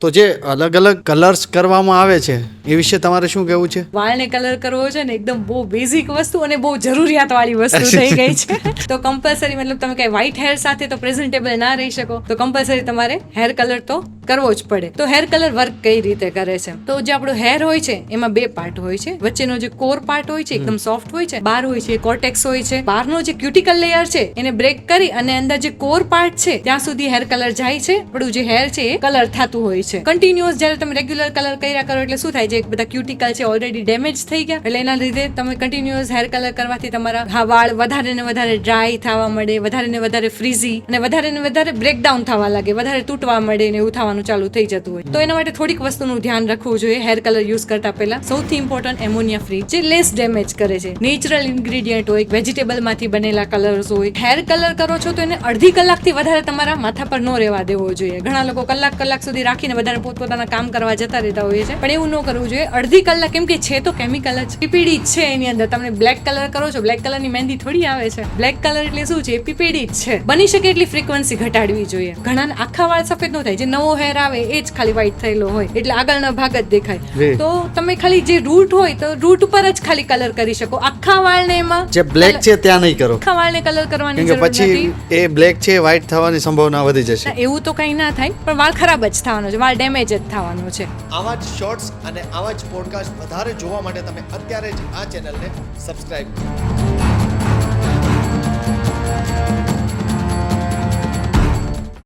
તો જે અલગ અલગ કલર્સ કરવામાં આવે છે એ વિશે તમારે શું કહેવું છે? વાળને કલર કરવો છે ને એકદમ બહુ બેઝિક વસ્તુ અને બહુ જરૂરિયાત વાળી વસ્તુ થઈ ગઈ છે. તો કમ્પલસરી મતલબ તમે કઈ વ્હાઈટ હેર સાથે તો પ્રેઝન્ટેબલ ના રહી શકો, તો કમ્પલસરી તમારે હેર કલર તો કરવો જ પડે. તો હેર કલર વર્ક કઈ રીતે કરે છે? તો જે આપણો હેર હોય છે એમાં બે પાર્ટ હોય છે. વચ્ચેનો જે કોર પાર્ટ હોય છે એકદમ સોફ્ટ હોય છે, બહાર હોય છે કોર્ટેક્સ હોય છે. બહારનો જે ક્યુટિકલ લેયર છે એને બ્રેક કરી અને અંદર જે કોર પાર્ટ છે ત્યાં સુધી હેર કલર જાય છે. આપણું જે હેર છે એ કલર થતું હોય છે કન્ટિન્યુઅસ. જ્યારે તમે રેગ્યુલર કલર કર્યા કરો એટલે શું થાય છે, બધા ક્યુટિકલ છે ઓલરેડી ડેમેજ થઈ ગયા, એટલે એના લીધે તમે કન્ટિન્યુઅસ હેર કલર કરવાથી તમારા વાળ વધારે ને વધારે ડ્રાય થવા મળે, વધારે ને વધારે ફ્રીઝી અને વધારે ને વધારે બ્રેકડાઉન થવા લાગે, વધારે તૂટવા મળે ને એવું થવાનું ચાલુ થઈ જતું હોય. તો એના માટે થોડીક વસ્તુનું ધ્યાન રાખવું જોઈએ હેર કલર યુઝ કરતા પહેલા. સૌથી ઇમ્પોર્ટન્ટ એમોનિયા ફ્રી, જે લેસ ડેમેજ કરે છે, નેચરલ ઇન્ગ્રેડિયન્ટ હોય, વેજીટેબલ માંથી બનેલા કલર્સ હોય. હેર કલર કરો છો તો એને અડધી કલાકથી વધારે તમારા માથા પર ન રહેવા દેવો જોઈએ. ઘણા લોકો કલાક સુધી રાખીને વધારે પોતપોતાના કામ કરવા જતા રહેતા હોઈએ છે, પણ એવું ન કરવું જોઈએ. અડધી કલાક, કેમ કે છે તો કેમિકલ જ, પીપીડી જ છે એની અંદર. તમે બ્લેક કલર કરો છો, બ્લેક કલર ની મહેંદી થોડી આવે છે. બ્લેક કલર એટલે શું છે? પીપીડી જ છે. બની શકે એટલી ફ્રીક્વન્સી ઘટાડવી જોઈએ. ઘણા આખા વાળ સફેદ ન થાય, જે નવો હેર આવે એ જ ખાલી વ્હાઈટ થયેલો હોય એટલે આગળનો ભાગ જ દેખાય. તો તમે ખાલી જે રૂટ હોય તો રૂટ ઉપર જ ખાલી કલર કરી શકો. આખા વાળને એમાં જે બ્લેક છે ત્યાં નહીં કરો, આખા વાળને કલર કરવાની કેમ કે જરૂર પછી નથી. એ બ્લેક છે વ્હાઈટ થવાની સંભાવના વધી જશે. એવું તો કઈ ના થાય, પણ વાળ ખરાબ જ થવાનો છે, વાળ ડેમેજ જ થવાનો છે. આવા જ શોર્ટ્સ અને આવા જ પોડકાસ્ટ વધારે જોવા માટે તમે અત્યારે જ આ ચેનલને સબસ્ક્રાઇબ કરો.